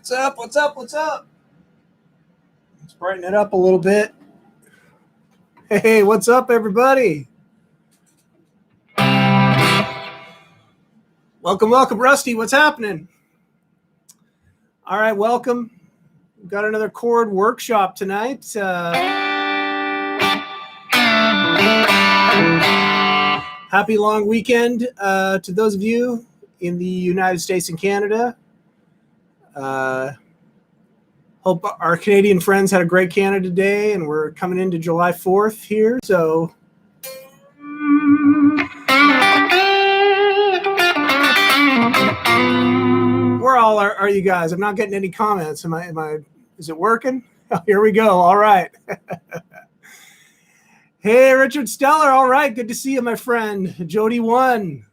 What's up? What's up? What's up? Let's brighten it up a little bit. Hey, what's up, everybody? Welcome, welcome, Rusty. What's happening? All right, welcome. We've got another chord workshop tonight. Happy long weekend to those of you in the United States and Canada. Hope our Canadian friends had a great Canada Day, and we're coming into July 4th here. So where all are you guys? I'm not getting any comments. Is it working? Oh, here we go. All right. Hey, Richard Stellar. All right. Good to see you, my friend. Jody One.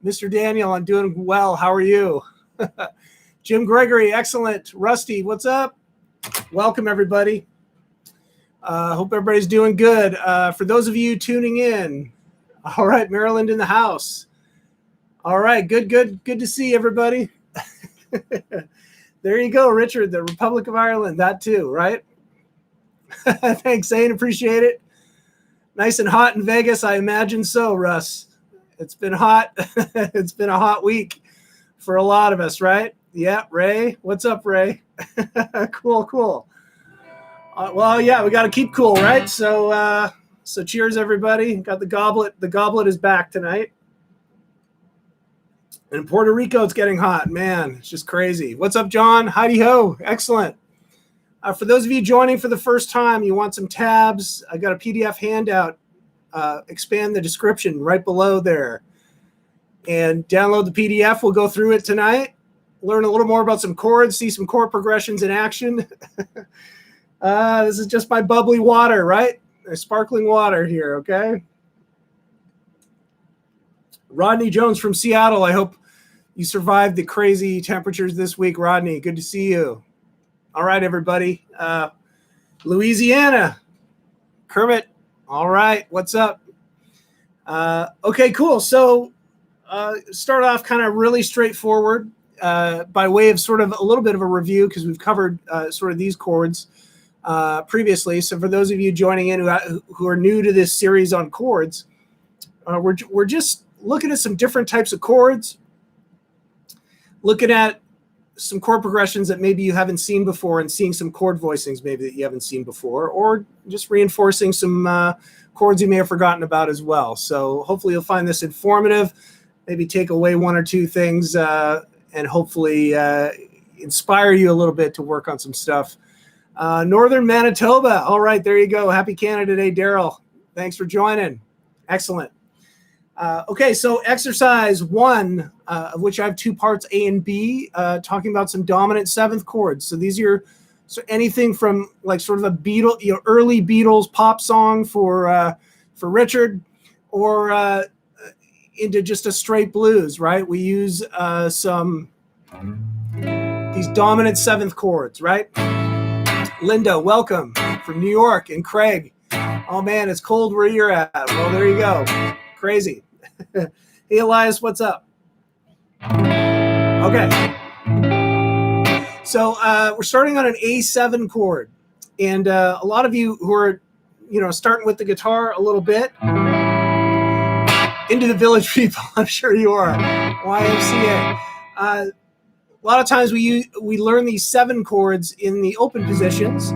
Mr. Daniel, I'm doing well. How are you? Jim Gregory, excellent. Rusty, what's up? Welcome, everybody. Hope everybody's doing good. For those of you tuning in, all right, Maryland in the house. All right, good to see everybody. There you go, Richard, the Republic of Ireland, that too, right? Thanks, Zane, appreciate it. Nice and hot in Vegas, I imagine so, Russ. It's been hot. It's been a hot week for a lot of us, right? Yeah, Ray. What's up, Ray? Cool. Well, yeah, we got to keep cool, right? So cheers, everybody. Got the goblet. The goblet is back tonight. And Puerto Rico, it's getting hot. Man, it's just crazy. What's up, John? Heidi ho. Excellent. For those of you joining for the first time, you want some tabs, I got a PDF handout. Expand the description right below there. And download the PDF. We'll go through it tonight. Learn a little more about some chords, see some chord progressions in action. This is just my bubbly water, right? Sparkling water here, okay? Rodney Jones from Seattle. I hope you survived the crazy temperatures this week, Rodney. Good to see you. All right, everybody. Louisiana. Kermit. All right. What's up? Okay, cool. So start off kind of really straightforward by way of sort of a little bit of a review because we've covered sort of these chords previously. So for those of you joining in who are new to this series on chords, we're just looking at some different types of chords, looking at some chord progressions that maybe you haven't seen before and seeing some chord voicings maybe that you haven't seen before, or just reinforcing some chords you may have forgotten about as well. So hopefully you'll find this informative, maybe take away one or two things and hopefully inspire you a little bit to work on some stuff. Northern Manitoba. All right, there you go. Happy Canada Day, Daryl. Thanks for joining. Excellent. Okay, so exercise 1, of which I have 2 parts, A and B, talking about some dominant 7th chords. So these are anything from like sort of a early Beatles pop song for Richard, or into just a straight blues, right? We use these dominant 7th chords, right? Linda, welcome from New York, and Craig. Oh man, it's cold where you're at. Well, there you go. Crazy. Hey, Elias, what's up? Okay. So we're starting on an A7 chord. And a lot of you who are, starting with the guitar a little bit, into the village people, I'm sure you are. YMCA. A lot of times we learn these 7 chords in the open positions.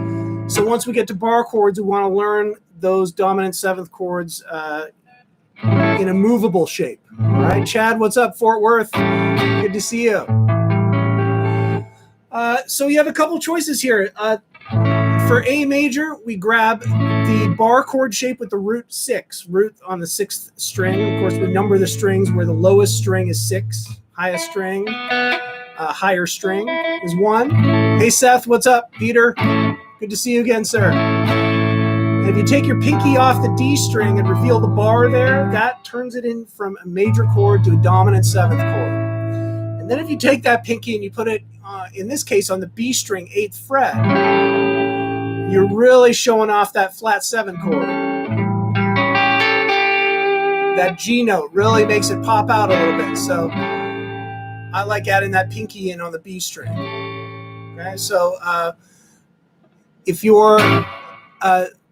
So once we get to bar chords, we want to learn those dominant 7th chords in a movable shape. All right, Chad, what's up, Fort Worth? Good to see you. So you have a couple choices here. For A major, we grab the bar chord shape with the root 6, root on the 6th string. Of course, we number the strings where the lowest string is 6, highest string, higher string is 1. Hey, Seth, what's up? Peter, good to see you again, sir. And if you take your pinky off the D string and reveal the bar there, that turns it in from a major chord to a dominant 7th chord. And then if you take that pinky and you put it, in this case, on the B string, 8th fret, you're really showing off that flat 7 chord. That G note really makes it pop out a little bit. So I like adding that pinky in on the B string. Okay, so if you're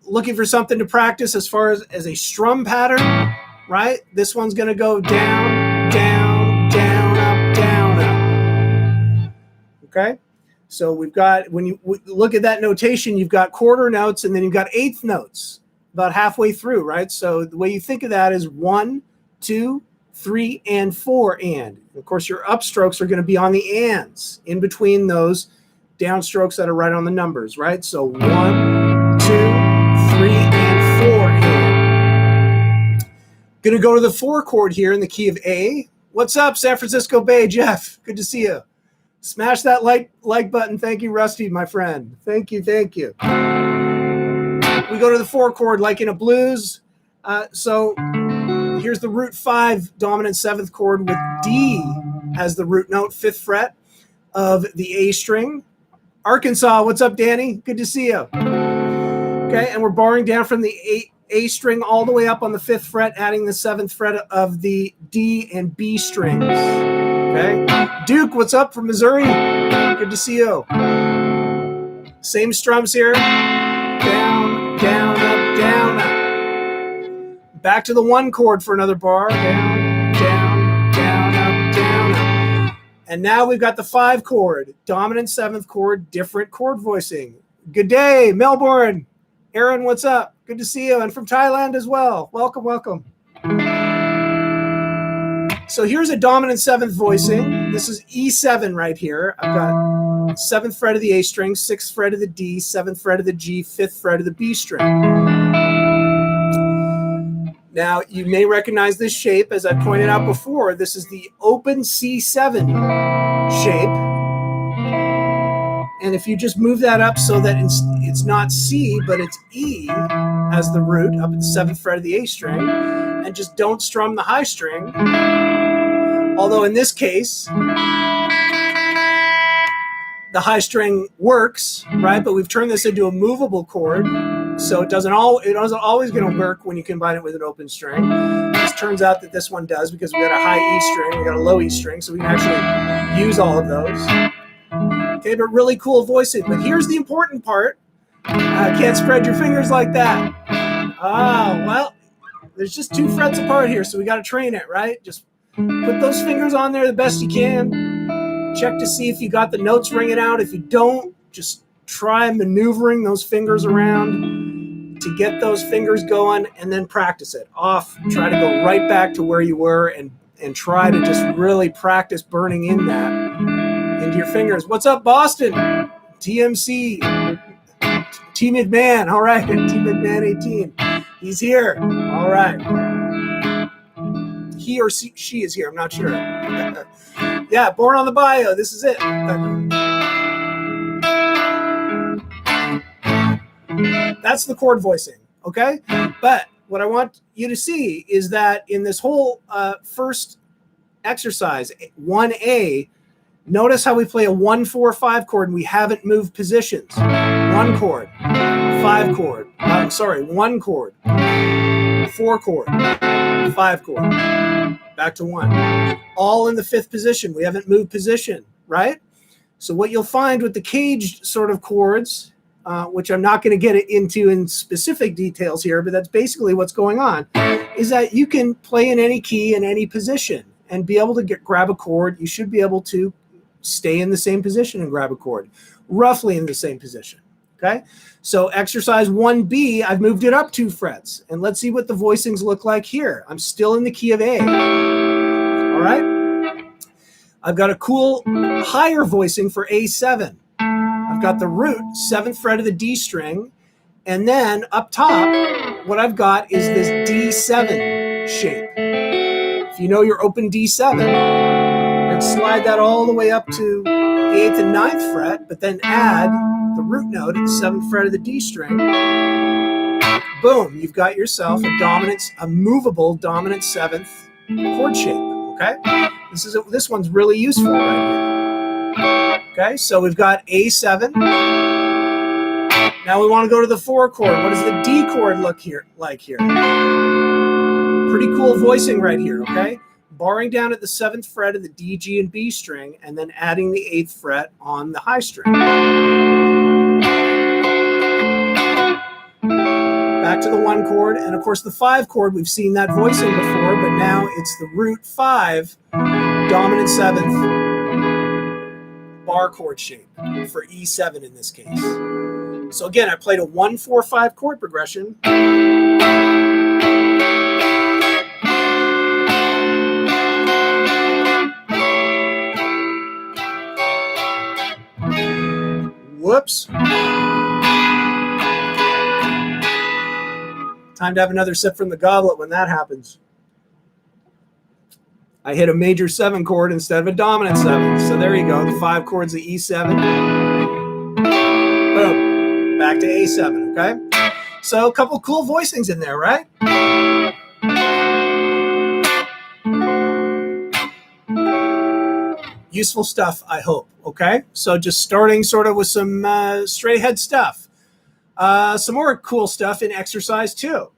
looking for something to practice as far as a strum pattern, right? This one's going to go down, down, down, up, down, up. Okay? So we've got, when you look at that notation, you've got quarter notes and then you've got eighth notes about halfway through, right? So the way you think of that is 1, 2, 3, and 4 and. Of course, your upstrokes are going to be on the ands in between those downstrokes that are right on the numbers, right? So 1, 2, 3, and 4 and. Going to go to the 4 chord here in the key of A. What's up, San Francisco Bay, Jeff? Good to see you. Smash that like button. Thank you, Rusty, my friend. Thank you, thank you. We go to the 4 chord like in a blues. So here's the root 5 dominant 7th chord with D as the root note, 5th fret of the A string. Arkansas, what's up, Danny? Good to see you. Okay, and we're borrowing down from the A string all the way up on the 5th fret, adding the 7th fret of the D and B strings. Okay, Duke, what's up from Missouri? Good to see you. Same strums here. Down, down, up, down, up. Back to the 1 chord for another bar. Down, down, down, up, down, up. And now we've got the 5 chord, dominant 7th chord, different chord voicing. Good day, Melbourne. Aaron, what's up? Good to see you. And from Thailand as well. Welcome, welcome. So here's a dominant 7th voicing. This is E7 right here. I've got 7th fret of the A string, 6th fret of the D, 7th fret of the G, 5th fret of the B string. Now, you may recognize this shape. As I pointed out before, this is the open C7 shape. And if you just move that up so that it's not C, but it's E as the root up at the 7th fret of the A string, and just don't strum the high string. Although in this case, the high string works, right? But we've turned this into a movable chord, so it isn't always going to work when you combine it with an open string. It turns out that this one does because we got a high E string, we got a low E string, so we can actually use all of those. Okay, but really cool voicing. But here's the important part. Can't spread your fingers like that. Well, there's just 2 frets apart here, so we got to train it, right? Just put those fingers on there the best you can. Check to see if you got the notes ringing out. If you don't, just try maneuvering those fingers around to get those fingers going, and then practice it off. Try to go right back to where you were and try to just really practice burning in that into your fingers. What's up, Boston? TMC. T McMahon. All right. T McMahon 18. He's here. All right. He or she is here. I'm not sure. Yeah, born on the bio. This is it. That's the chord voicing, okay? But what I want you to see is that in this whole first exercise, 1A, notice how we play a 1-4-5 chord and we haven't moved positions. 1 chord, 5 chord. 1 chord, 4 chord, 5 chord. Back to 1. All in the 5th position. We haven't moved position, right? So what you'll find with the caged sort of chords, which I'm not going to get into in specific details here, but that's basically what's going on, is that you can play in any key in any position and be able to grab a chord. You should be able to stay in the same position and grab a chord, roughly in the same position. Okay, so exercise 1B, I've moved it up 2 frets. And let's see what the voicings look like here. I'm still in the key of A. All right. I've got a cool higher voicing for A7. I've got the root, 7th fret of the D string. And then up top, what I've got is this D7 shape. If you know your open D7, then slide that all the way up to the 8th and 9th fret, but then add the root note at the 7th fret of the D string. Boom, you've got yourself a movable dominant 7th chord shape, okay? This one's really useful right here. Okay, so we've got A7. Now we want to go to the 4 chord. What does the D chord look like here? Pretty cool voicing right here, okay? barring down at the 7th fret of the D, G, and B string, and then adding the 8th fret on the high string. Back to the 1 chord, and of course the 5 chord, we've seen that voicing before, but now it's the root 5, dominant 7th bar chord shape for E7 in this case. So again, I played a 1-4-5 chord progression. Whoops. Time to have another sip from the goblet when that happens. I hit a major 7 chord instead of a dominant 7. So there you go. The 5 chords of E7. Boom. Back to A7, okay? So a couple cool voicings in there, right? Useful stuff, I hope, okay? So just starting sort of with some straight ahead stuff. Some more cool stuff in exercise 2.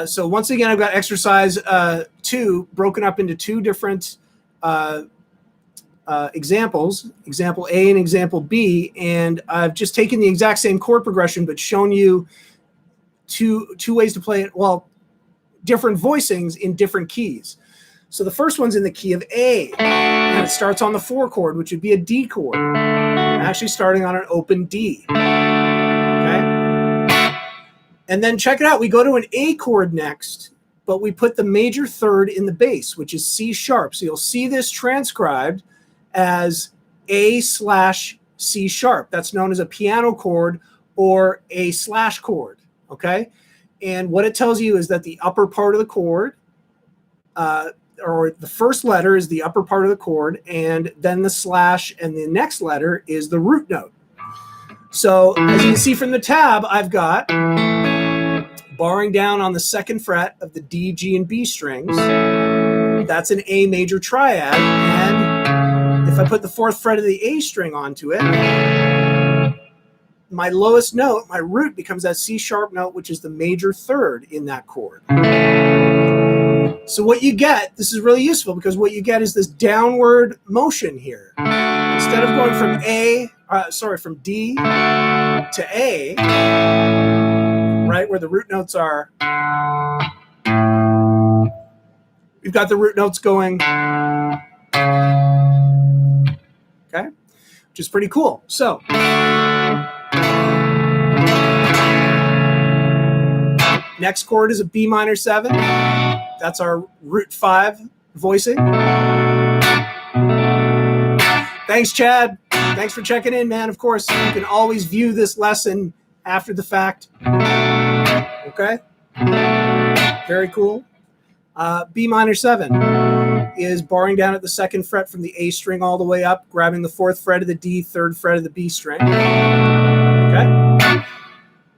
So once again, I've got exercise 2 broken up into 2 different examples, example A and example B, and I've just taken the exact same chord progression but shown you two ways to play it, well, different voicings in different keys. So the first one's in the key of A, and it starts on the 4 chord, which would be a D chord. I'm actually starting on an open D. And then check it out. We go to an A chord next, but we put the major 3rd in the bass, which is C sharp. So you'll see this transcribed as A/C sharp. That's known as a piano chord or a slash chord, okay? And what it tells you is that the upper part of the chord, or the first letter is the upper part of the chord, and then the slash and the next letter is the root note. So as you can see from the tab, I've got barring down on the 2nd fret of the D, G, and B strings. That's an A major triad. And if I put the 4th fret of the A string onto it, my lowest note, my root, becomes that C sharp note, which is the major 3rd in that chord. So what you get, this is really useful because what you get is this downward motion here. Instead of going from from D to A, right, where the root notes are, we've got the root notes going, okay, which is pretty cool. So next chord is a B minor 7. That's our root 5 voicing. Thanks, Chad. Thanks for checking in, man. Of course, you can always view this lesson after the fact. Okay? Very cool. B minor 7 is barring down at the 2nd fret from the A string all the way up, grabbing the 4th fret of the D, 3rd fret of the B string. Okay?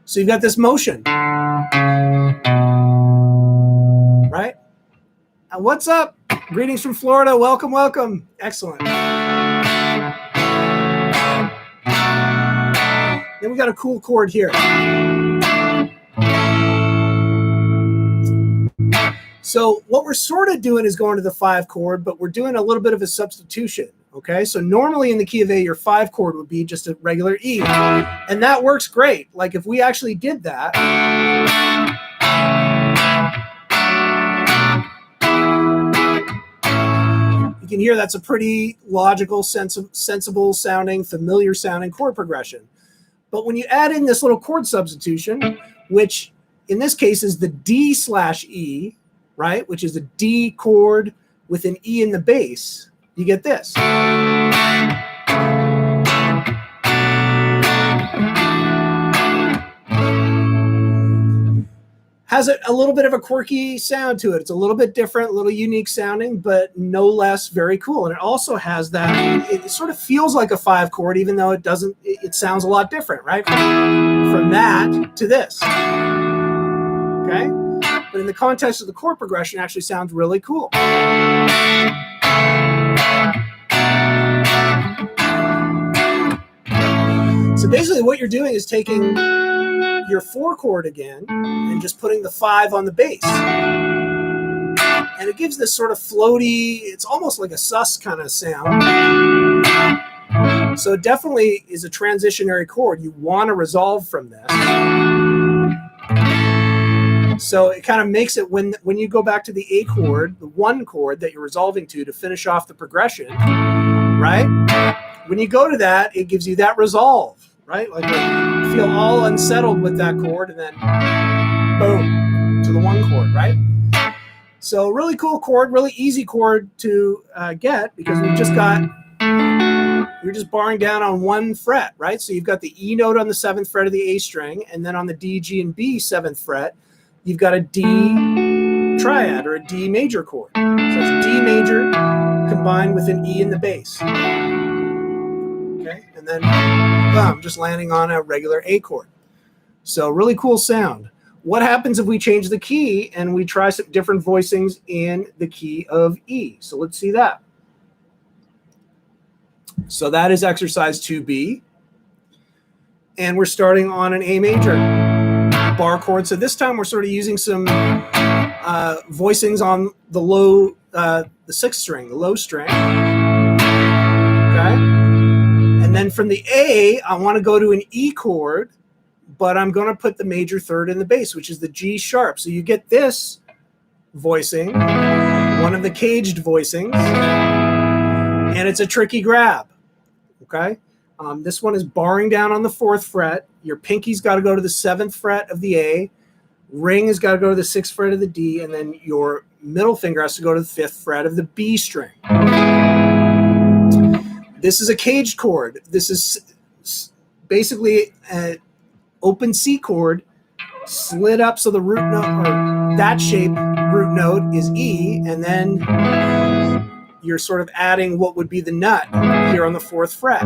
So you've got this motion. Right? What's up? Greetings from Florida. Welcome, welcome. Excellent. Then we got a cool chord here. So what we're sort of doing is going to the 5 chord, but we're doing a little bit of a substitution. Okay, so normally in the key of A, your 5 chord would be just a regular E, and that works great. Like if we actually did that, you can hear that's a pretty logical, sensible sounding, familiar sounding chord progression. But when you add in this little chord substitution, which in this case is the D/E, right, which is a D chord with an E in the bass, you get this. Has a little bit of a quirky sound to it. It's a little bit different, a little unique sounding, but no less very cool. And it also has that, it sort of feels like a 5 chord, even though it doesn't, it sounds a lot different, right? From that to this, okay? But in the context of the chord progression, it actually sounds really cool. So basically what you're doing is taking your 4 chord again and just putting the 5 on the bass. And it gives this sort of floaty, it's almost like a sus kind of sound. So it definitely is a transitionary chord. You want to resolve from this. So it kind of makes it when you go back to the A chord, the one chord that you're resolving to finish off the progression, right? When you go to that, it gives you that resolve, right? Like you feel all unsettled with that chord, and then boom, to the one chord, right? So really cool chord, really easy chord to get, because you're just barring down on one fret, right? So you've got the E note on the 7th fret of the A string, and then on the D, G, and B 7th fret, you've got a D triad, or a D major chord. So it's a D major combined with an E in the bass. Okay, and then boom, just landing on a regular A chord. So really cool sound. What happens if we change the key and we try some different voicings in the key of E? So let's see that. So that is exercise 2B. And we're starting on an A major bar chord. So this time we're sort of using some voicings on the low, the 6th string, the low string. Okay. And then from the A, I want to go to an E chord, but I'm going to put the major 3rd in the bass, which is the G sharp. So you get this voicing, one of the caged voicings, and it's a tricky grab. Okay. This one is barring down on the 4th fret. Your pinky's got to go to the 7th fret of the A. Ring has got to go to the 6th fret of the D. And then your middle finger has to go to the 5th fret of the B string. This is a caged chord. This is basically an open C chord slid up so the root note, or that shape root note, is E. And then you're sort of adding what would be the nut here on the 4th fret.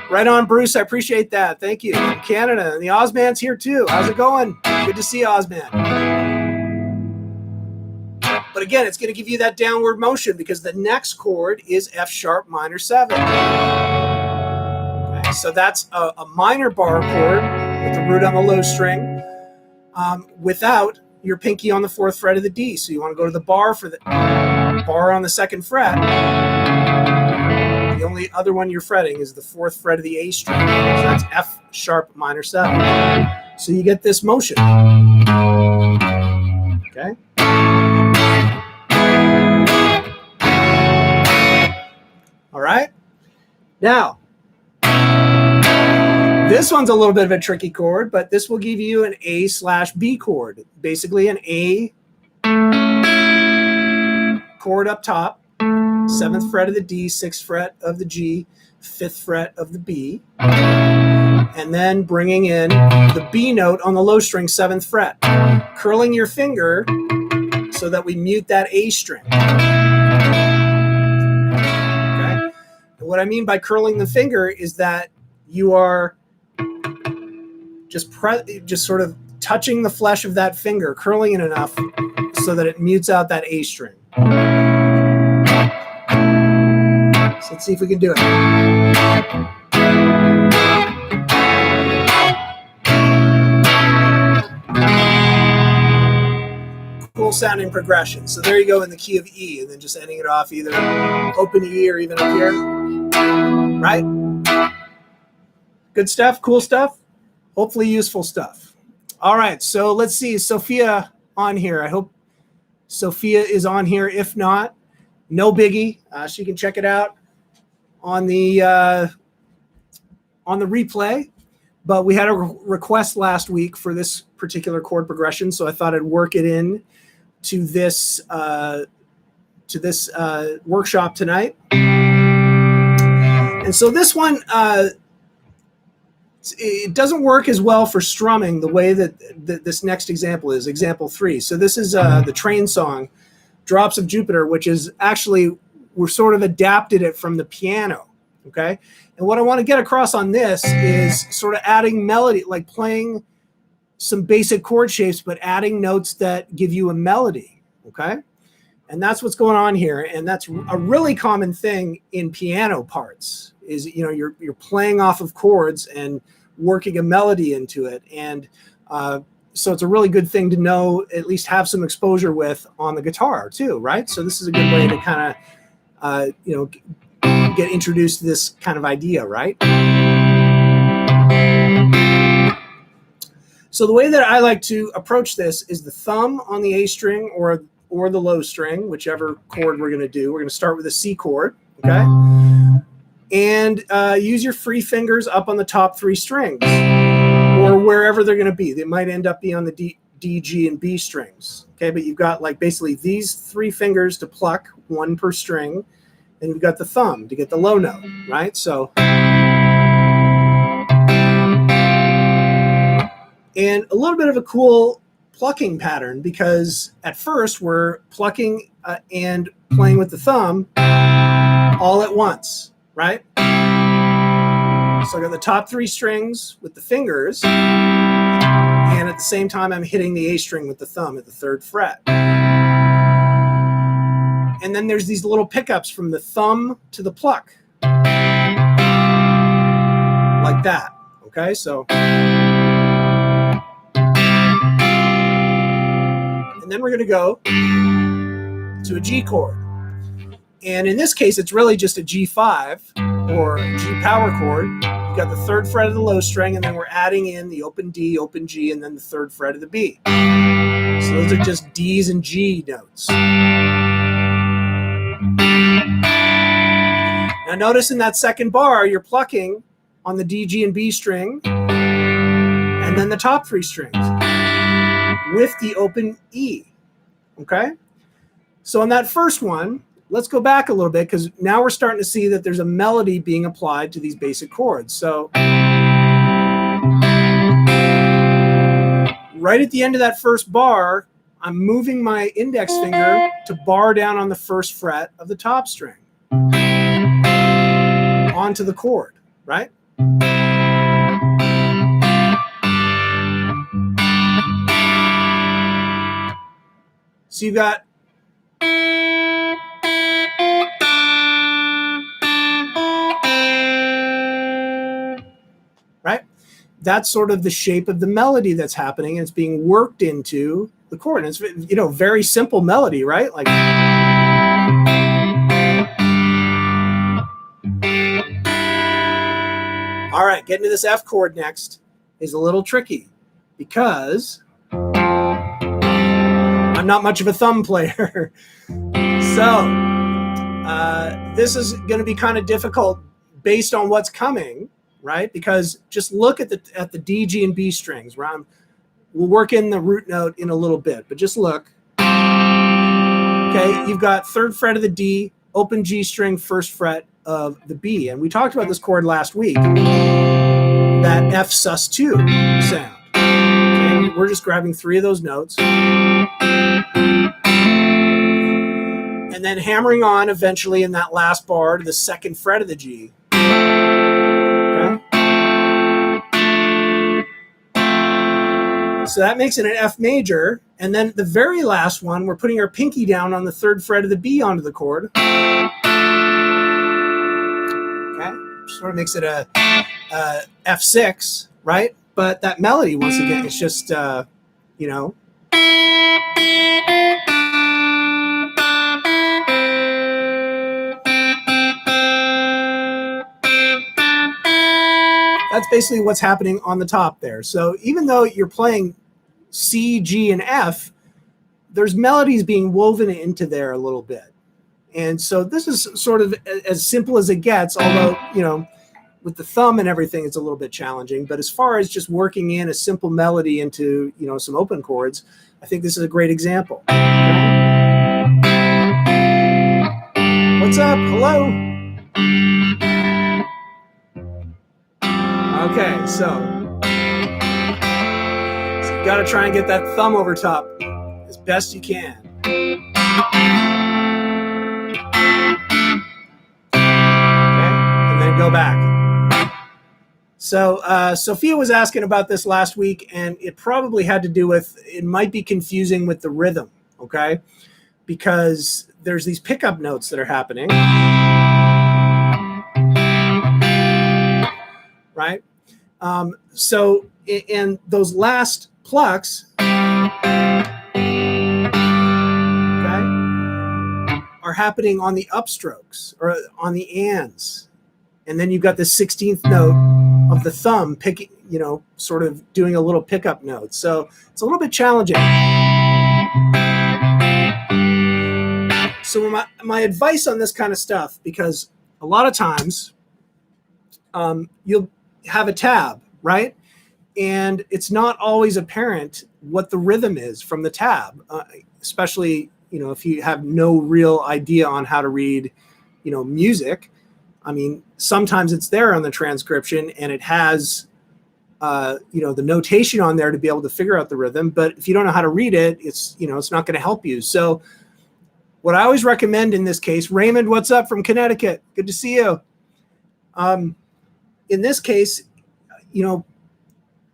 Right on, Bruce. I appreciate that. Thank you. From Canada. And the Ozman's here too. How's it going? Good to see you, Ozman. But again, it's going to give you that downward motion because the next chord is F sharp minor 7. Okay, so that's a minor bar chord with the root on the low string without your pinky on the 4th fret of the D. So you want to go to the bar for the bar on the 2nd fret. The only other one you're fretting is the 4th fret of the A string. So that's F sharp minor 7. So you get this motion. Okay. All right. Now, this one's a little bit of a tricky chord, but this will give you an A/B chord. Basically an A chord up top, 7th fret of the D, 6th fret of the G, 5th fret of the B, and then bringing in the B note on the low string, 7th fret, curling your finger so that we mute that A string. Okay? And what I mean by curling the finger is that you are just sort of touching the flesh of that finger, curling it enough so that it mutes out that A string. So let's see if we can do it. Cool sounding progression. So there you go in the key of E, and then just ending it off either open E or even up here. Right? Good stuff, cool stuff, hopefully useful stuff. All right, so let's see. Is Sophia on here? I hope Sophia is on here. If not, no biggie. She can check it out on the replay. But we had a request last week for this particular chord progression, so I thought I'd work it in to this workshop tonight. And so this one, it doesn't work as well for strumming the way that this next example is, example 3. So this is the train song, Drops of Jupiter, which is actually, we're sort of adapted it from the piano, okay? And what I want to get across on this is sort of adding melody, like playing some basic chord shapes, but adding notes that give you a melody, okay? And that's what's going on here. And that's a really common thing in piano parts is, you know, you're playing off of chords and working a melody into it. And so it's a really good thing to know, at least have some exposure with on the guitar too, right? So this is a good way to kind of, get introduced to this kind of idea, right? So the way that I like to approach this is the thumb on the A string or the low string, whichever chord we're going to do. We're going to start with a C chord, okay? And use your free fingers up on the top 3 strings or wherever they're going to be. They might end up being on the D, G, and B strings, okay? But you've got like basically these 3 fingers to pluck, 1 per string, and you've got the thumb to get the low note, right? So... And a little bit of a cool plucking pattern, because at first we're plucking and playing with the thumb all at once, right? So I got the top 3 strings with the fingers, and at the same time I'm hitting the A string with the thumb at the 3rd fret. And then there's these little pickups from the thumb to the pluck, like that, okay? So... And then we're going to go to a G chord. And in this case, it's really just a G5 or a G power chord. You've got the 3rd fret of the low string, and then we're adding in the open D, open G, and then the 3rd fret of the B. So those are just D's and G notes. Now notice in that 2nd bar, you're plucking on the D, G, and B string, and then the top 3 strings with the open E, okay? So on that first one, let's go back a little bit, because now we're starting to see that there's a melody being applied to these basic chords. So right at the end of that first bar, I'm moving my index finger to bar down on the 1st fret of the top string onto the chord, right? So you've got right? That's sort of the shape of the melody that's happening, and it's being worked into the chord. And it's, very simple melody, right? Like, all right, getting to this F chord next is a little tricky, because I'm not much of a thumb player. So this is going to be kind of difficult based on what's coming, right? Because just look at the D, G, and B strings. We'll work in the root note in a little bit, but just look. Okay, you've got 3rd fret of the D, open G string, 1st fret of the B. And we talked about this chord last week, that F sus2 sound. Okay, we're just grabbing 3 of those notes. And then hammering on eventually in that last bar to the 2nd fret of the G. Okay. So that makes it an F major. And then the very last one, we're putting our pinky down on the 3rd fret of the B onto the chord. Okay. Sort of makes it a F6, right? But that melody, once again, it's just, that's basically what's happening on the top there. So even though you're playing C, G, and F, there's melodies being woven into there a little bit. And so this is sort of as simple as it gets, although, with the thumb and everything, it's a little bit challenging. But as far as just working in a simple melody into, some open chords, I think this is a great example. What's up? Hello? Okay, so you got to try and get that thumb over top as best you can. Okay, and then go back. So Sophia was asking about this last week, and it probably had to do with, it might be confusing with the rhythm, okay? Because there's these pickup notes that are happening, right? So in those last plucks, are happening on the upstrokes or on the ands. And then you've got the 16th note of the thumb picking, sort of doing a little pickup note. So it's a little bit challenging. So my advice on this kind of stuff, because a lot of times you'll have a tab, right? And it's not always apparent what the rhythm is from the tab, especially if you have no real idea on how to read, music. I mean, sometimes it's there on the transcription and it has, the notation on there to be able to figure out the rhythm. But if you don't know how to read it, it's not going to help you. So what I always recommend in this case, Raymond, what's up from Connecticut? Good to see you. In this case,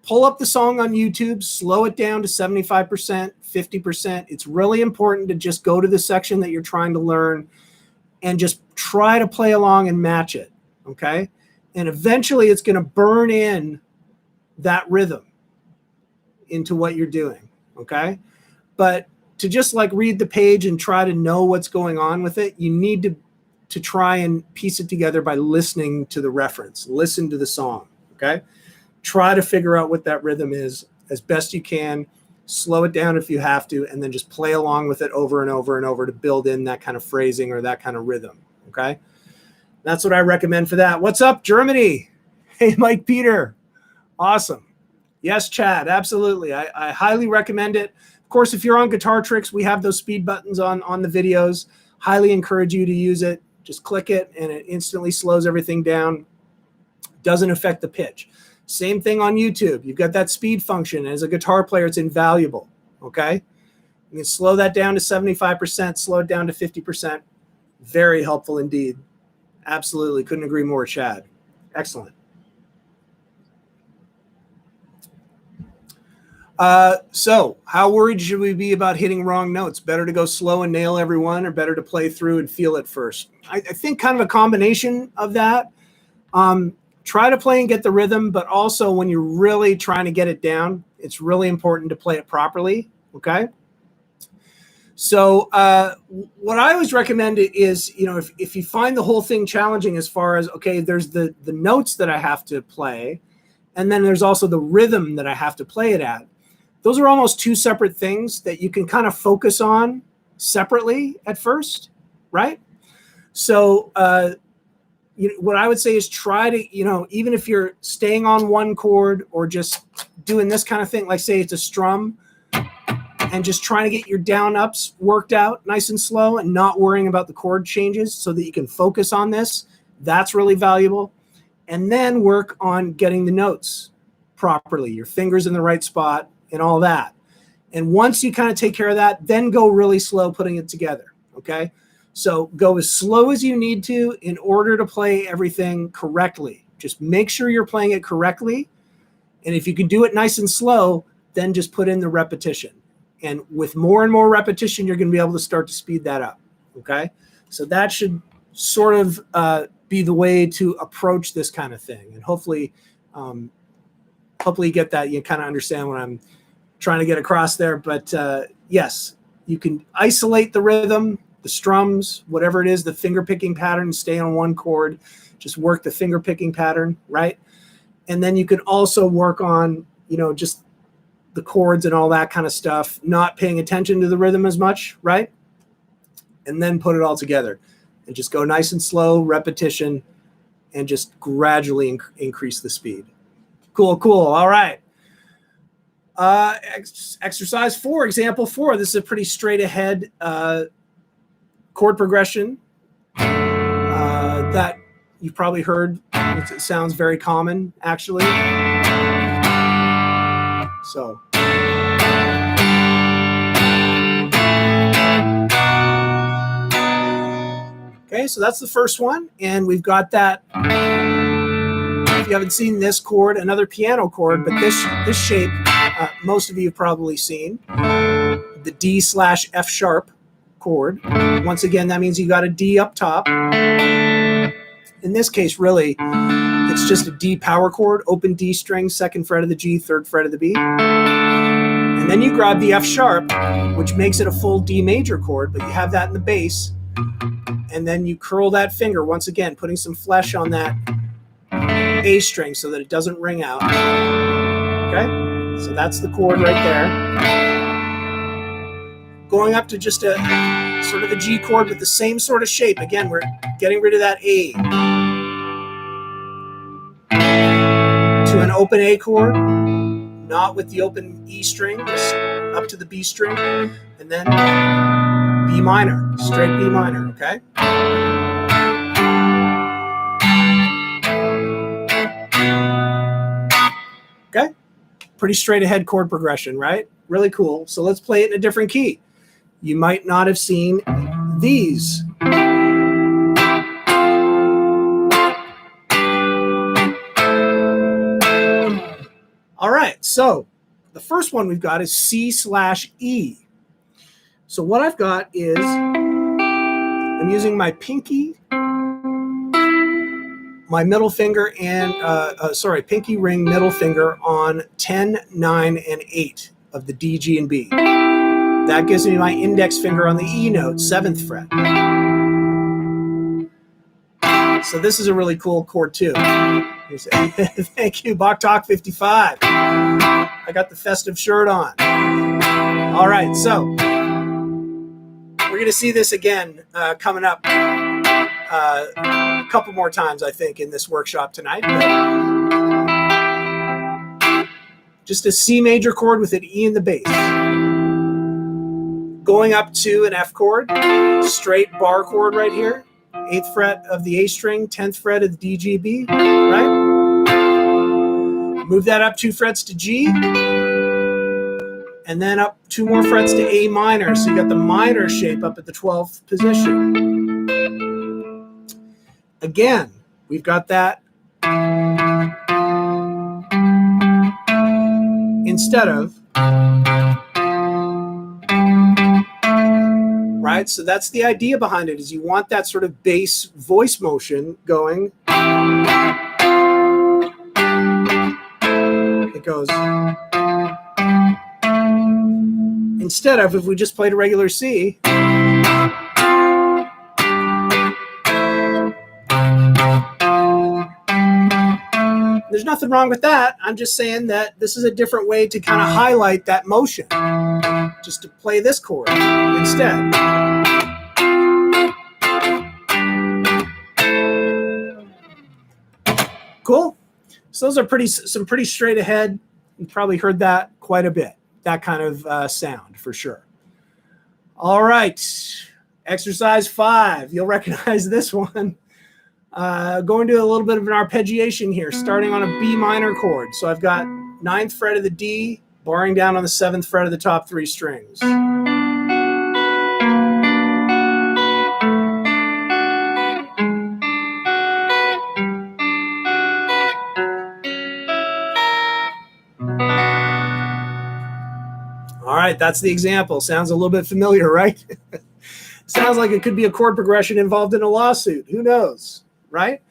pull up the song on YouTube, slow it down to 75%, 50%. It's really important to just go to the section that you're trying to learn and just try to play along and match it, okay? And eventually it's going to burn in that rhythm into what you're doing, okay? But to just like read the page and try to know what's going on with it, you need to try and piece it together by listening to the reference, listen to the song, okay? Try to figure out what that rhythm is as best you can. Slow it down if you have to, and then just play along with it over and over and over to build in that kind of phrasing or that kind of rhythm, okay? That's what I recommend for that. What's up, Germany? Hey, Mike Peter. Awesome. Yes, Chad, absolutely. I highly recommend it. Of course, if you're on Guitar Tricks, we have those speed buttons on the videos. Highly encourage you to use it. Just click it, and it instantly slows everything down. Doesn't affect the pitch. Same thing on YouTube. You've got that speed function. As a guitar player, it's invaluable, okay? You can slow that down to 75%, slow it down to 50%. Very helpful indeed. Absolutely. Couldn't agree more, Chad. Excellent. So how worried should we be about hitting wrong notes? Better to go slow and nail every one, or better to play through and feel it first? I think kind of a combination of that. Try to play and get the rhythm, but also when you're really trying to get it down, it's really important to play it properly, okay? So what I always recommend is, if you find the whole thing challenging as far as, okay, there's the notes that I have to play, and then there's also the rhythm that I have to play it at. Those are almost two separate things that you can kind of focus on separately at first, right? So what I would say is try to, even if you're staying on one chord or just doing this kind of thing, like say it's a strum, and just trying to get your down ups worked out nice and slow and not worrying about the chord changes so that you can focus on this. That's really valuable. And then work on getting the notes properly, your fingers in the right spot and all that. And once you kind of take care of that, then go really slow putting it together, okay? So go as slow as you need to in order to play everything correctly. Just make sure you're playing it correctly. And if you can do it nice and slow, then just put in the repetition. And with more and more repetition, you're going to be able to start to speed that up, okay? So that should sort of be the way to approach this kind of thing. And hopefully you get that. You kind of understand what I'm trying to get across there. But yes, you can isolate the rhythm, the strums, whatever it is, the finger picking pattern, stay on one chord, just work the finger picking pattern, right? And then you can also work on, just the chords and all that kind of stuff, not paying attention to the rhythm as much, right? And then put it all together and just go nice and slow, repetition, and just gradually increase the speed. Cool. All right. Exercise 4, example 4. This is a pretty straight ahead chord progression that you've probably heard. It sounds very common, actually. So. Okay, so that's the first one. And we've got that. If you haven't seen this chord, another piano chord, but this shape, most of you have probably seen. The D/F sharp chord. Once again, that means you got a D up top. in this case, really, it's just a D power chord, open D string, 2nd fret of the G, 3rd fret of the B. And then you grab the F sharp, which makes it a full D major chord, but you have that in the bass. And then you curl that finger, once again, putting some flesh on that A string so that it doesn't ring out. Okay? So that's the chord right there. Going up to just a sort of a G chord with the same sort of shape. Again, we're getting rid of that A. To an open A chord, not with the open E string, just up to the B string, and then B minor, straight B minor, okay? Okay? Pretty straight ahead chord progression, right? Really cool. So let's play it in a different key. You might not have seen these. All right, so the first one we've got is C/E. So what I've got is I'm using my pinky, my middle finger, and pinky ring, middle finger on 10, 9, and 8 of the D, G, and B. That gives me my index finger on the E note, 7th fret. So this is a really cool chord too. Thank you, Bach Talk 55. I got the festive shirt on. All right, so we're going to see this again coming up a couple more times, I think, in this workshop tonight. But just a C major chord with an E in the bass. Going up to an F chord, straight bar chord right here. 8th fret of the A string, 10th fret of the D, G, B, right? Move that up 2 frets to G, and then up 2 more frets to A minor. So you got the minor shape up at the 12th position. Again, we've got that instead of, right? So that's the idea behind it, is you want that sort of bass voice motion going. It goes. Instead of, if we just played a regular C, there's nothing wrong with that. I'm just saying that this is a different way to kind of highlight that motion. Just to play this chord instead. Cool. So those are some pretty straight ahead. You probably heard that quite a bit. That kind of sound for sure. All right. Exercise 5. You'll recognize this one. Going to a little bit of an arpeggiation here, starting on a B minor chord. So I've got 9th fret of the D, barring down on the 7th fret of the top 3 strings. All right, that's the example. Sounds a little bit familiar, right? Sounds like it could be a chord progression involved in a lawsuit. Who knows, right?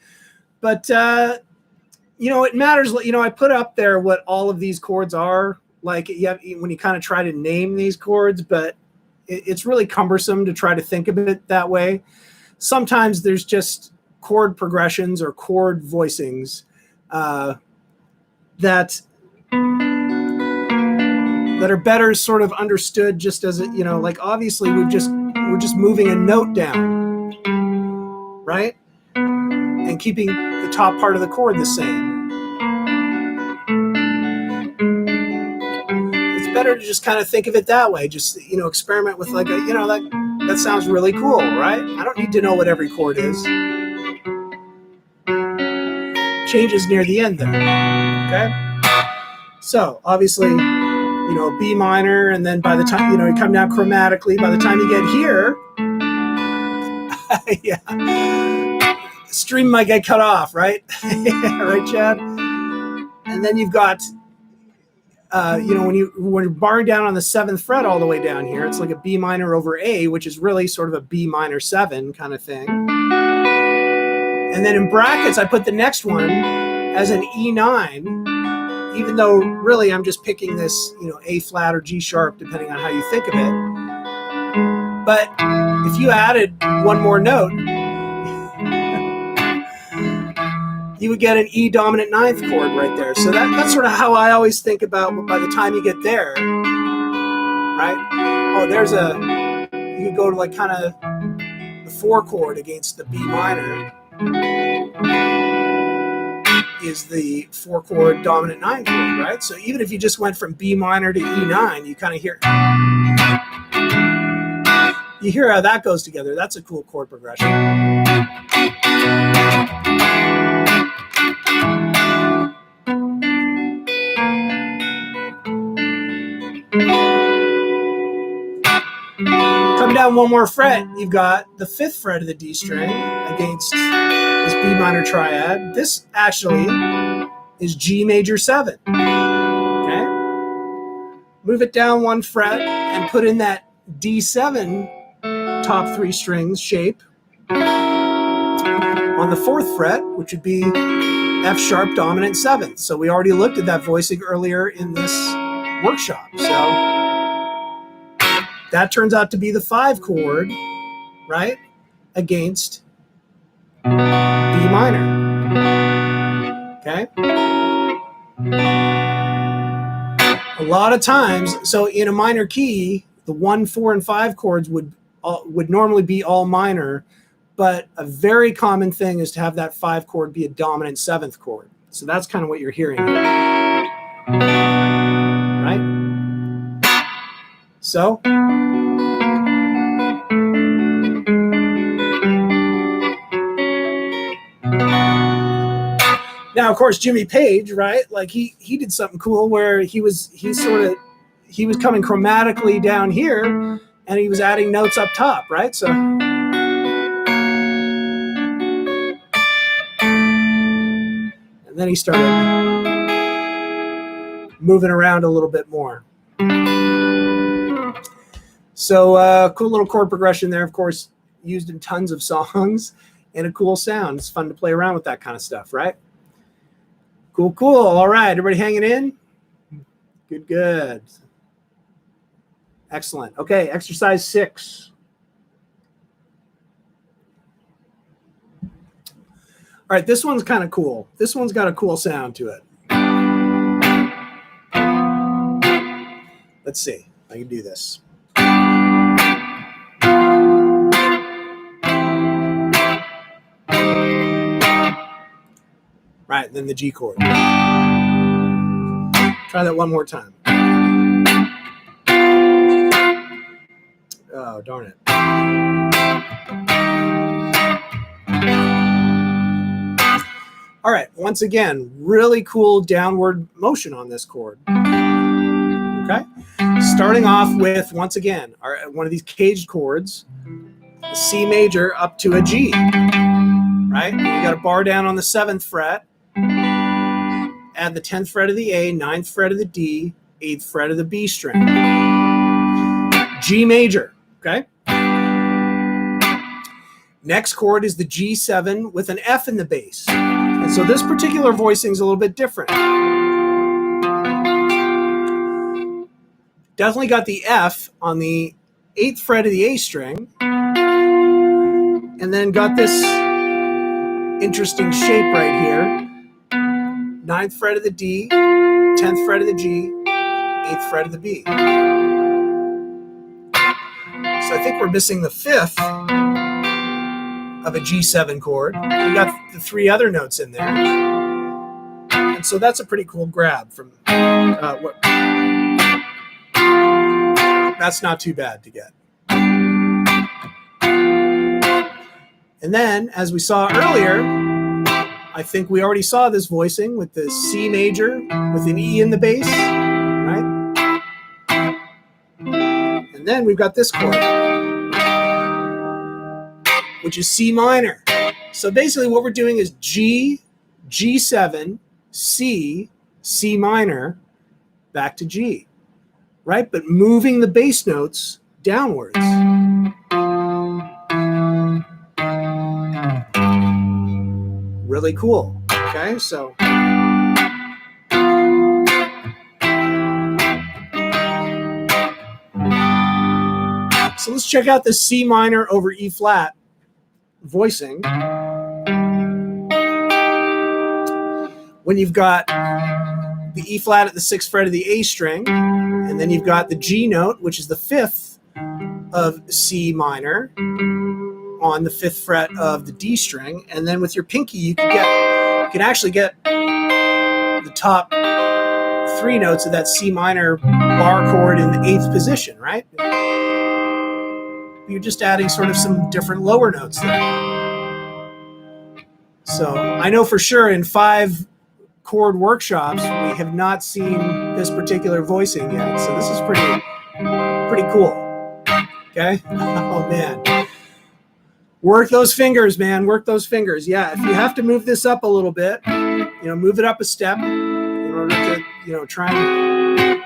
But, it matters. I put up there what all of these chords are. Like when you kind of try to name these chords, but it's really cumbersome to try to think of it that way. Sometimes there's just chord progressions or chord voicings that are better sort of understood just as like obviously we're just moving a note down, right? And keeping the top part of the chord the same. Better to just kind of think of it that way. Just experiment with like that sounds really cool, right? I don't need to know what every chord is. Changes near the end there. Okay. So obviously, B minor, and then by the time you come down chromatically, by the time you get here, yeah, stream might get cut off, right? Right, Chad? And then you've got. When you're barring down on the 7th fret all the way down here, it's like a B minor over A, which is really sort of a B minor 7 kind of thing. And then in brackets, I put the next one as an E9, even though really I'm just picking this, A flat or G sharp, depending on how you think of it. But if you added one more note, you would get an E dominant ninth chord right there. So that's sort of how I always think about by the time you get there, right? Oh, you could go to like kind of the 4 chord against the B minor is the 4 chord dominant 9 chord, right? So even if you just went from B minor to E9, you kind of hear how that goes together. That's a cool chord progression. Come down one more fret, you've got the 5th fret of the D string against this B minor triad. This actually is G major 7. Okay? Move it down one fret and put in that D7 top 3 strings shape on the 4th fret, which would be F sharp dominant 7th. So we already looked at that voicing earlier in this workshop. So that turns out to be the 5 chord, right, against B minor. Okay? A lot of times, so in a minor key, the 1, 4, and 5 chords would normally be all minor, but a very common thing is to have that 5 chord be a dominant 7th chord. So that's kind of what you're hearing here. Right? So now, of course, Jimmy Page, right? Like he did something cool where he was coming chromatically down here, and he was adding notes up top, right? So and then he started moving around a little bit more. So cool little chord progression there, of course, used in tons of songs, and a cool sound. It's fun to play around with that kind of stuff, right? Cool. All right, everybody hanging in? Good. Excellent. Okay, exercise 6. All right, this one's kind of cool. This one's got a cool sound to it. Let's see. I can do this. Right, then the G chord. Try that one more time. Oh, darn it. All right, once again, really cool downward motion on this chord. Okay? Starting off with, once again, one of these caged chords, the C major up to a G. Right? You got a bar down on the 7th fret. Add the 10th fret of the A, 9th fret of the D, 8th fret of the B string. G major, okay? Next chord is the G7 with an F in the bass. And so this particular voicing is a little bit different. Definitely got the F on the 8th fret of the A string. And then got this interesting shape right here. 9th fret of the D, 10th fret of the G, 8th fret of the B. So I think we're missing the 5th of a G7 chord. We got the 3 other notes in there. And so that's a pretty cool grab from that's not too bad to get. And then, as we saw earlier, I think we already saw this voicing with the C major with an E in the bass, right? And then we've got this chord, which is C minor. So basically what we're doing is G, G7, C, C minor, back to G, right? But moving the bass notes downwards. really cool. Okay, so let's check out the C minor over E flat voicing. When you've got the E flat at the 6th fret of the A string, and then you've got the G note, which is the 5th of C minor on the 5th fret of the D string, and then with your pinky you can actually get the top 3 notes of that C minor bar chord in the 8th position, right? You're just adding sort of some different lower notes there. So I know for sure in 5 chord workshops we have not seen this particular voicing yet. So this is pretty cool. Okay? Oh man. Work those fingers, man. Work those fingers. Yeah, if you have to move this up a little bit, move it up a step in order to, try and,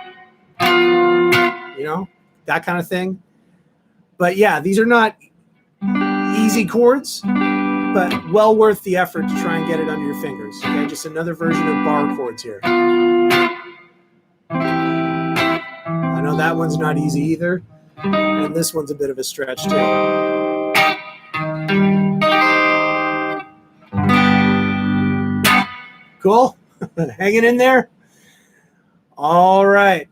that kind of thing. But yeah, these are not easy chords, but well worth the effort to try and get it under your fingers. Okay, just another version of bar chords here. I know that one's not easy either, and this one's a bit of a stretch too. Cool? Hanging in there? All right.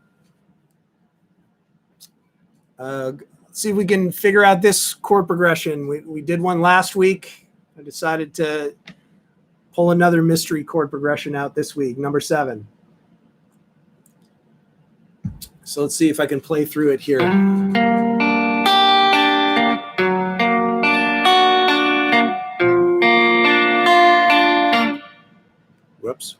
Let's see if we can figure out this chord progression. We did one last week. I decided to pull another mystery chord progression out this week, number 7. So let's see if I can play through it here. Whoops.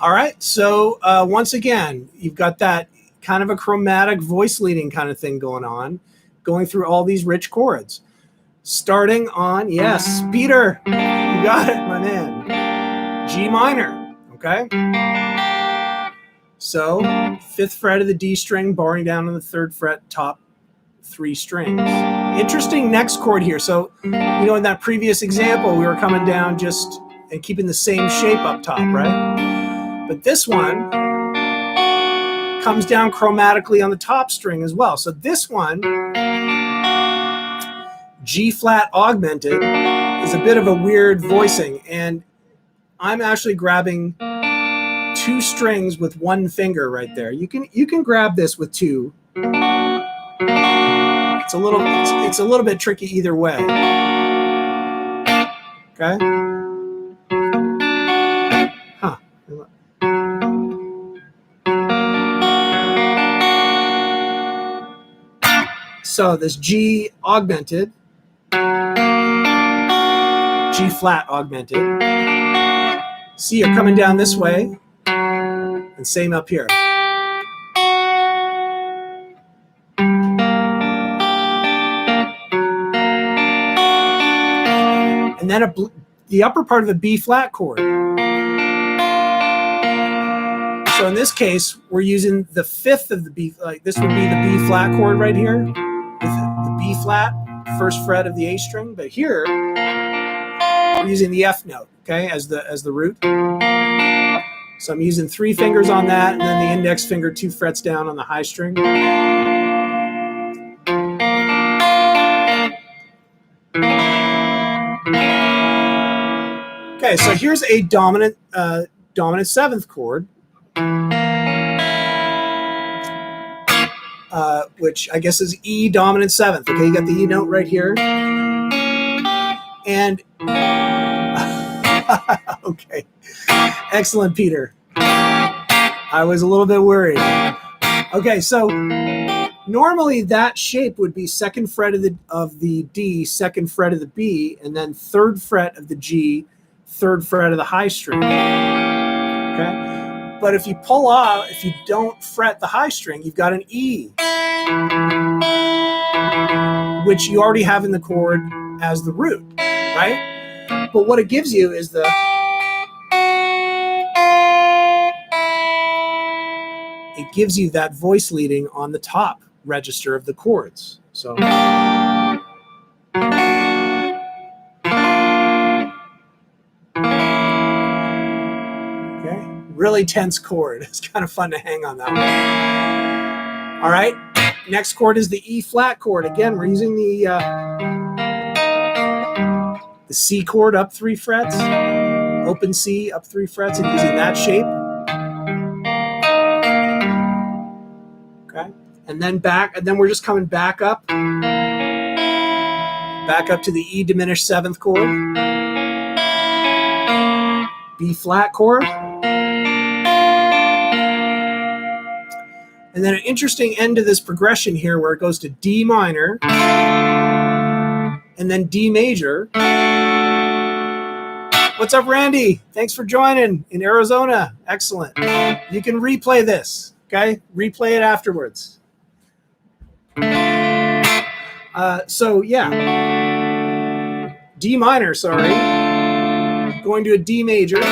All right, so once again, you've got that kind of a chromatic voice leading kind of thing going on, going through all these rich chords. Starting on, yes, Peter, you got it, my man, G minor, okay? So 5th fret of the D string, barring down on the 3rd fret, top 3 strings. Interesting next chord here. So, in that previous example, we were coming down just and keeping the same shape up top, right? But this one comes down chromatically on the top string as well. So this one, G flat augmented, is a bit of a weird voicing. And I'm actually grabbing 2 strings with 1 finger right there. You can grab this with 2. It's a little bit tricky either way. Okay? Huh. So this G augmented, G flat augmented. C, you're coming down this way, and same up here. And then the upper part of the B flat chord. So in this case, we're using the 5th of the B, like this would be the B flat chord right here, with the B flat, 1st fret of the A string. But here, we're using the F note, okay, as the root. So I'm using 3 fingers on that, and then the index finger 2 frets down on the high string. Okay, so here's a dominant 7th chord, which I guess is E dominant 7th. Okay, you got the E note right here, and okay, excellent, Peter. I was a little bit worried. Okay, so normally that shape would be 2nd fret of the D, 2nd fret of the B, and then 3rd fret of the G, 3rd fret of the high string. Okay, but if you don't fret the high string, you've got an E, which you already have in the chord as the root, right? But what it gives you is it gives you that voice leading on the top register of the chords. So okay, really tense chord. It's kind of fun to hang on that one. All right, next chord is the E flat chord. Again, we're using the C chord up 3 frets, open C up 3 frets, and using that shape. Okay, and then we're just coming back up to the E diminished 7th chord, B flat chord, and then an interesting end to this progression here where it goes to D minor and then D major. What's up, Randy? Thanks for joining in Arizona. Excellent. You can replay this, okay? Replay it afterwards. So yeah, D minor, sorry. Going to a D major.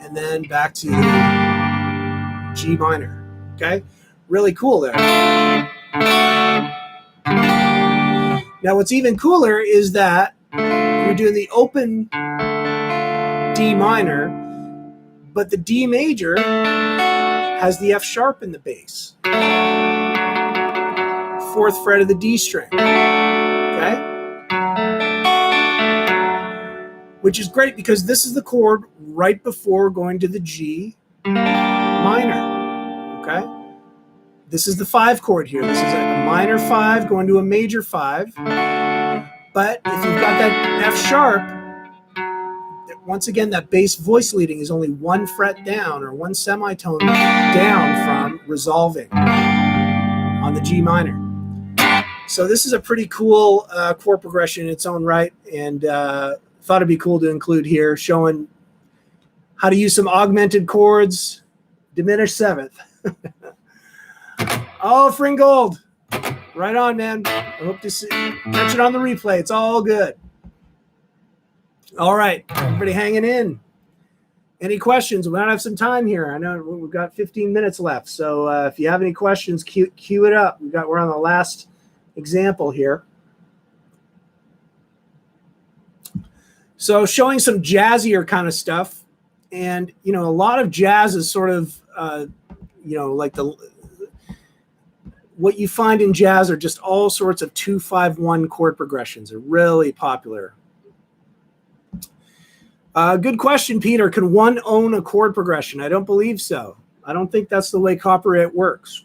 And then back to G minor, okay? Really cool there. Now what's even cooler is that we're doing the open D minor, but the D major has the F sharp in the bass. 4th fret of the D string, okay? Which is great because this is the chord right before going to the G minor, okay? This is the 5 chord here. This is a minor 5 going to a major 5. But if you've got that F sharp, once again, that bass voice leading is only 1 fret down or 1 semitone down from resolving on the G minor. So this is a pretty cool chord progression in its own right, and thought it'd be cool to include here, showing how to use some augmented chords, diminished 7th. Oh, Fringold. Right on, man. I hope to catch it on the replay. It's all good. All right. Everybody hanging in. Any questions? We might have some time here. I know we've got 15 minutes left. So if you have any questions, cue it up. We're on the last example here. So showing some jazzier kind of stuff. And, you know, a lot of jazz is sort of, you know, like what you find in jazz are just all sorts of 2-5-1 chord progressions. They're really popular. Good question, Peter. Can one own a chord progression? I don't believe so. I don't think that's the way copyright works.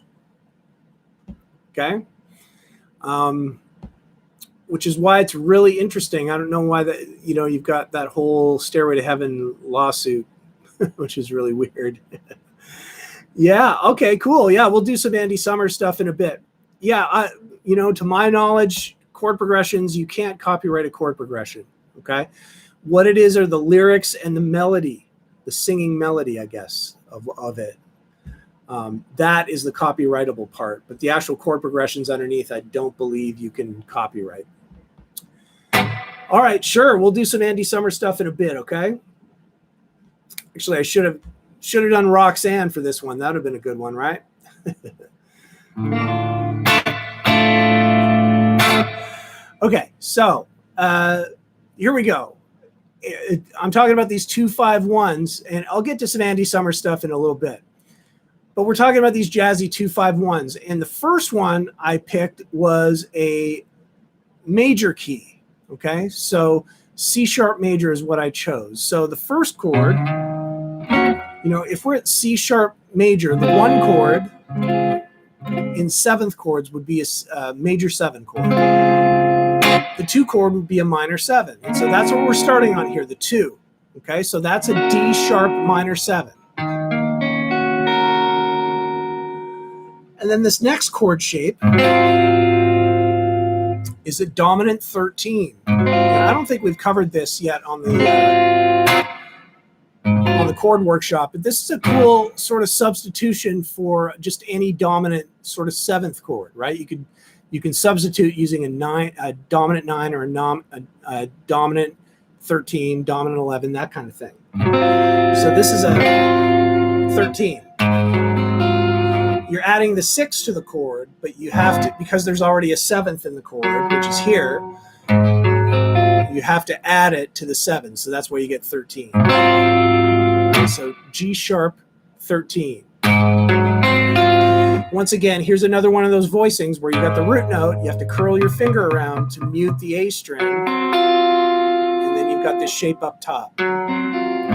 Okay? Which is why it's really interesting. I don't know why that, you know, you've got that whole Stairway to Heaven lawsuit, which is really weird. Yeah. Okay, cool. Yeah. We'll do some Andy Summers stuff in a bit. Yeah. You know, to my knowledge, chord progressions, you can't copyright a chord progression. Okay. What it is are the lyrics and the melody, the singing melody, I guess, of it. That is the copyrightable part, but the actual chord progressions underneath, I don't believe you can copyright. All right. Sure. We'll do some Andy Summers stuff in a bit. Okay. Actually, I should have done Roxanne for this one. That would have been a good one, right? Okay, so here we go. I'm talking about these 2-5-1s, and I'll get to some Andy Summers stuff in a little bit. But we're talking about these jazzy 2-5-1s, and the first one I picked was a major key. Okay, so C sharp major is what I chose. So the first chord, you know, if we're at C sharp major, the 1 chord in 7th chords would be a major 7 chord. The 2 chord would be a minor 7. And so that's what we're starting on here, the 2. Okay, so that's a D sharp minor 7. And then this next chord shape is a dominant 13. And I don't think we've covered this yet on the chord workshop, but this is a cool sort of substitution for just any dominant sort of 7th chord, right? You could You can substitute using a dominant 9 or a dominant 13, dominant 11, that kind of thing. So this is a 13. You're adding the 6 to the chord, but you have to, because there's already a 7th in the chord, which is here, you have to add it to the 7. So that's where you get 13. Right, so G sharp 13. Once again, here's another one of those voicings where you got the root note. You have to curl your finger around to mute the A string. And then you've got this shape up top. And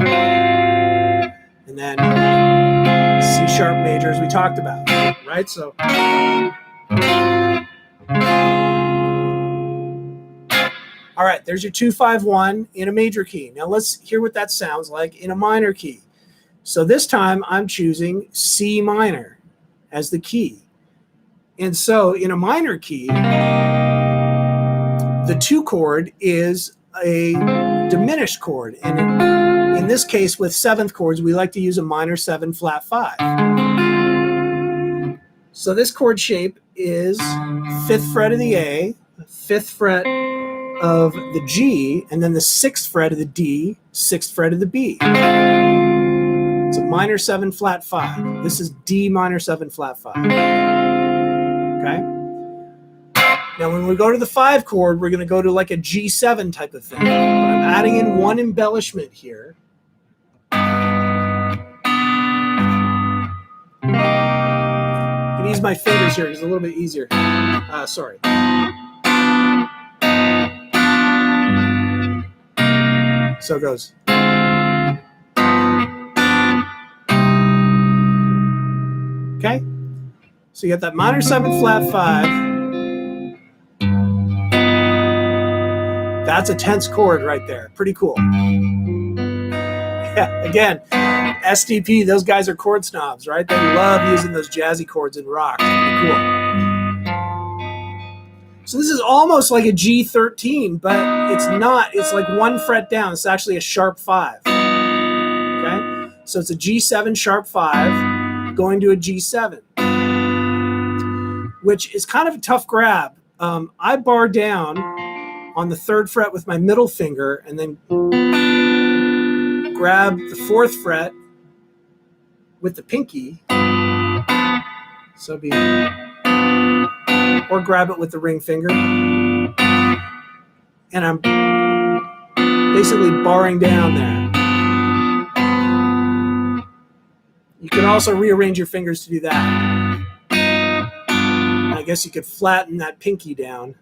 then C sharp major, as we talked about, right? So all right, there's your 2-5-1 in a major key. Now let's hear what that sounds like in a minor key. So this time I'm choosing C minor as the key. And so in a minor key, the 2 chord is a diminished chord. And in this case, with 7th chords, we like to use a minor 7 flat 5. So this chord shape is 5th fret of the A, 5th fret of the G, and then the 6th fret of the D, 6th fret of the B. It's a minor 7 flat 5. This is D minor 7 flat 5. Okay? Now when we go to the 5 chord, we're going to go to like a G7 type of thing. But I'm adding in one embellishment here. I can use my fingers here. It's a little bit easier. Sorry. So it goes. Okay? So you got that minor 7 flat 5. That's a tense chord right there. Pretty cool. Yeah, again, STP, those guys are chord snobs, right? They love using those jazzy chords in rock. Pretty cool. So this is almost like a G13, but it's not. It's like 1 fret down. It's actually a sharp 5. Okay? So it's a G7 sharp 5 going to a G7, which is kind of a tough grab. I bar down on the 3rd fret with my middle finger and then grab the 4th fret with the pinky. So be, or grab it with the ring finger. And I'm basically barring down there. You can also rearrange your fingers to do that. I guess you could flatten that pinky down.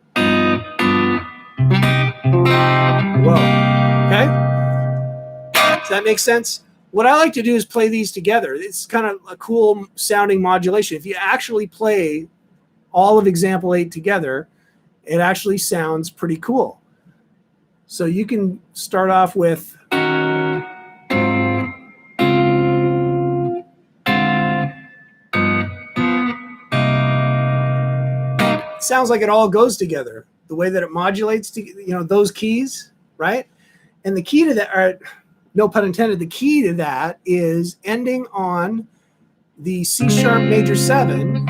Whoa. Okay? Does that make sense? What I like to do is play these together. It's kind of a cool sounding modulation. If you actually play all of example 8 together, it actually sounds pretty cool. So you can start off with it sounds like it all goes together. The way that it modulates to, those keys, right? And the key to that, or no pun intended, the key to that is ending on the C sharp major 7,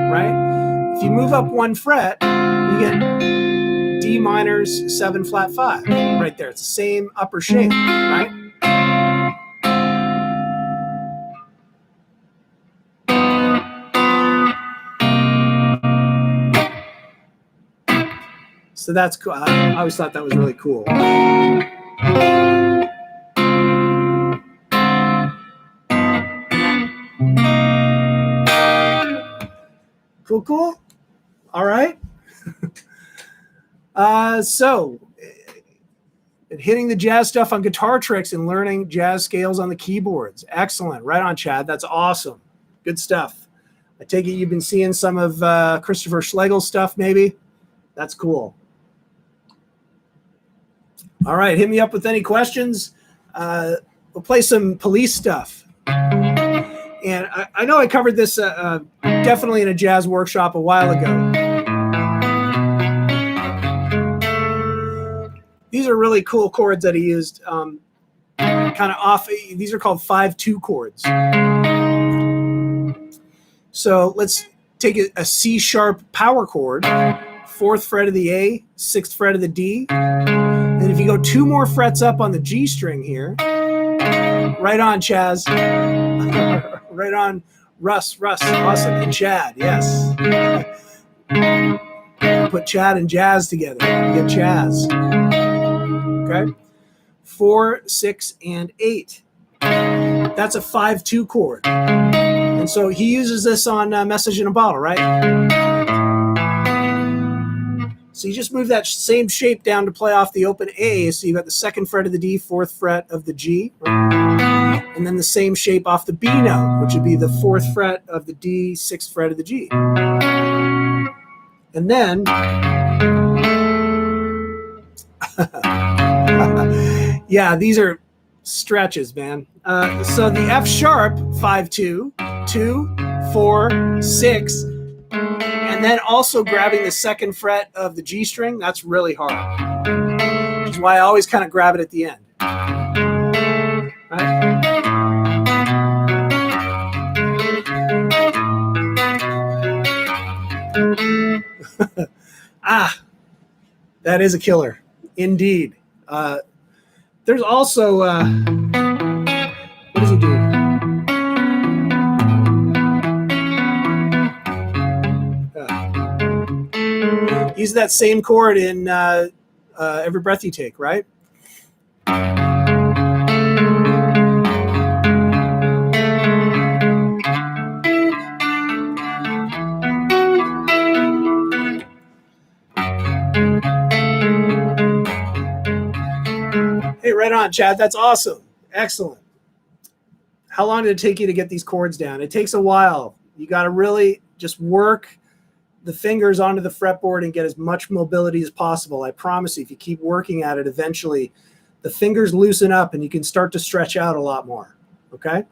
right? If you move up 1 fret, you get D minor's 7 flat 5 right there. It's the same upper shape, right? So that's cool. I always thought that was really cool. Cool. All right. So hitting the jazz stuff on guitar tricks and learning jazz scales on the keyboards. Excellent. Right on, Chad. That's awesome. Good stuff. I take it you've been seeing some of Christopher Schlegel's stuff, maybe? That's cool. All right, hit me up with any questions. We'll play some Police stuff. And I know I covered this definitely in a jazz workshop a while ago. These are really cool chords that he used kind of off. These are called 5-2 chords. So let's take a C sharp power chord, 4th fret of the A, 6th fret of the D. And if you go 2 more frets up on the G string here, right on, Chaz. Right on, Russ, awesome. And Chad, yes. Put Chad and Jazz together. Get Chaz. Okay. 4, 6, and 8. That's a 5-2 chord. And so he uses this on Message in a Bottle, right? So you just move that same shape down to play off the open A. So you've got the 2nd fret of the D, 4th fret of the G, right? And then the same shape off the B note, which would be the 4th fret of the D, 6th fret of the G. And then, yeah, these are stretches, man. So the F sharp, 5-2, 2, 4, 6, and then also grabbing the 2nd fret of the G string, that's really hard. Which is why I always kind of grab it at the end. Right? That is a killer, indeed. There's also, what does he do? Use that same chord in Every Breath You Take, right? Hey, right on, Chad. That's awesome. Excellent. How long did it take you to get these chords down? It takes a while. You got to really just work the fingers onto the fretboard and get as much mobility as possible. I promise you, if you keep working at it, eventually the fingers loosen up and you can start to stretch out a lot more. Okay?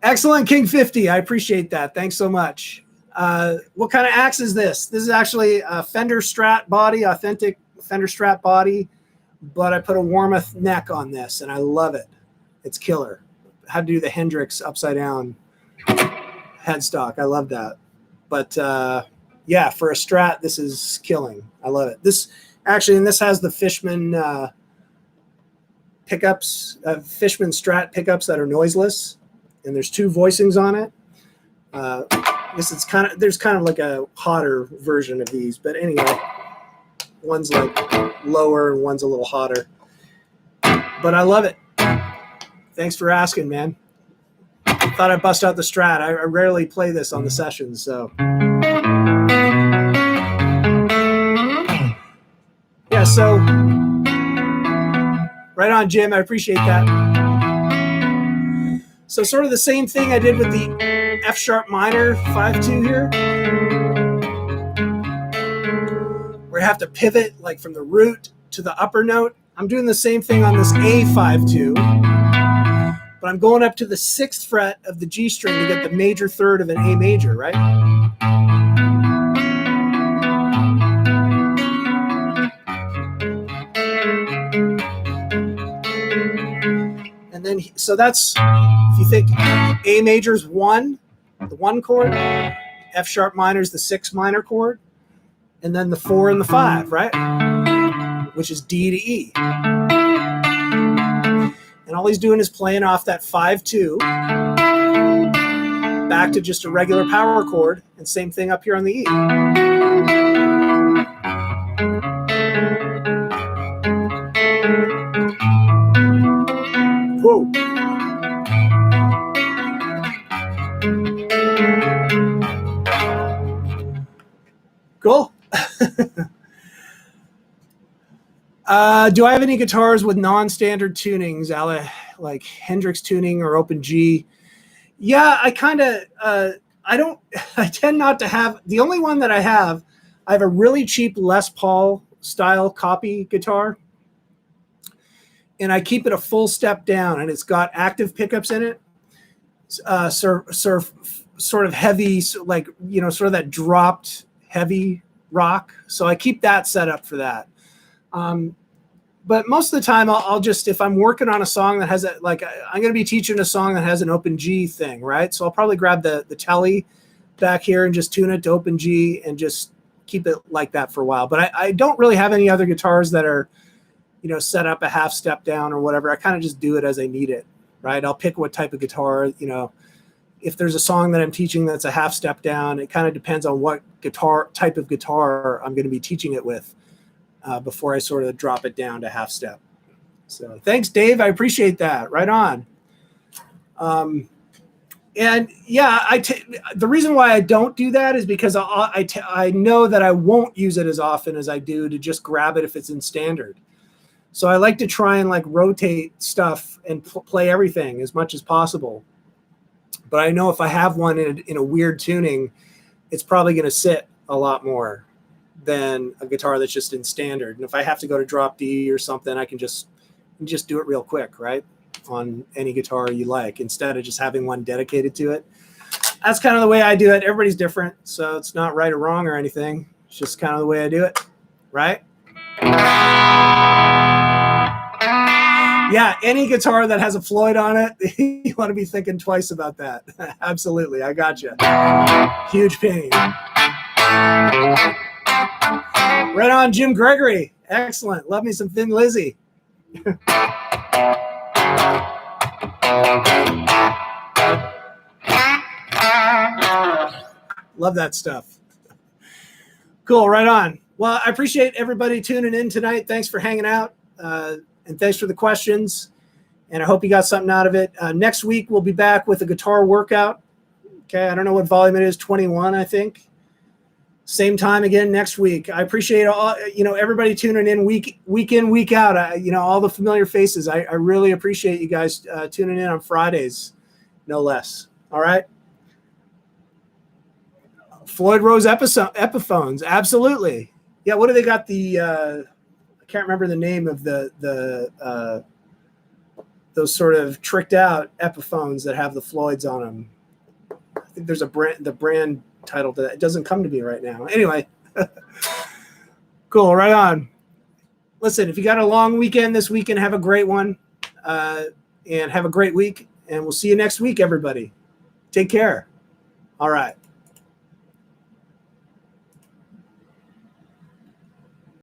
Excellent, King 50. I appreciate that. Thanks so much. What kind of axe is this? This is actually a Fender Strat body, authentic Fender Strat body, but I put a Warmoth neck on this, and I love it. It's killer. Had to do the Hendrix upside down headstock. I love that. But yeah, for a Strat, this is killing. I love it. This actually, and this has the Fishman pickups, Fishman Strat pickups that are noiseless, and there's 2 voicings on it. This is there's kind of like a hotter version of these, but anyway, one's like lower and one's a little hotter. But I love it. Thanks for asking, man. Thought I'd bust out the Strat. I rarely play this on the sessions, so. Yeah, so right on, Jim. I appreciate that. So sort of the same thing I did with the F sharp minor 5-2 here, where I have to pivot like from the root to the upper note. I'm doing the same thing on this A 5-2, but I'm going up to the 6th fret of the G string to get the major third of an A major, right? And then, so that's, if you think A major's 1, the 1 chord, F sharp minor is the 6 minor chord, and then the 4 and the 5, right? Which is D to E. And all he's doing is playing off that 5-2 back to just a regular power chord, and same thing up here on the E. Whoa. Cool. Do I have any guitars with non-standard tunings, like Hendrix Tuning or Open G? Yeah, I tend not to have, the only one that I have a really cheap Les Paul style copy guitar, and I keep it a full step down, and it's got active pickups in it, sort of heavy, like, you know, sort of that dropped heavy rock. So I keep that set up for that. but most of the time I'll just, if I'm working on a song that has a, like, I'm going to be teaching a song that has an open G thing, right? So I'll probably grab the telly back here and just tune it to open G and just keep it like that for a while. But I don't really have any other guitars that are, you know, set up a half step down or whatever. I kind of just do it as I need it, right? I'll pick what type of guitar, you know, if there's a song that I'm teaching that's a half step down, it kind of depends on what type of guitar I'm going to be teaching it with before I sort of drop it down to half step. So thanks, Dave. I appreciate that. Right on. And yeah, the reason why I don't do that is because I know that I won't use it as often as I do to just grab it if it's in standard. So I like to try and like rotate stuff and play everything as much as possible. But I know if I have one in a weird tuning, it's probably going to sit a lot more than a guitar that's just in standard. And if I have to go to drop D or something, I can just do it real quick, right? On any guitar you like, instead of just having one dedicated to it. That's kind of the way I do it. Everybody's different, so it's not right or wrong or anything. It's just kind of the way I do it, right? Yeah, any guitar that has a Floyd on it, you want to be thinking twice about that. Absolutely, I got you. Huge pain. Right on, Jim Gregory. Excellent. Love me some Thin Lizzy. Love that stuff. Cool, right on. Well, I appreciate everybody tuning in tonight. Thanks for hanging out. And thanks for the questions. And I hope you got something out of it. Next week, we'll be back with a guitar workout. Okay, I don't know what volume it is, 21, I think. Same time again next week. I appreciate all, everybody tuning in week in, week out. All the familiar faces. I really appreciate you guys tuning in on Fridays, no less. All right. Floyd Rose Epiphones, absolutely. Yeah, what do they got? I can't remember the name of the those sort of tricked out Epiphones that have the Floyds on them. I think there's the brand title to that. It doesn't come to me right now. Anyway, cool, right on. Listen, if you got a long weekend this weekend, have a great one, and have a great week. And we'll see you next week, everybody. Take care. All right.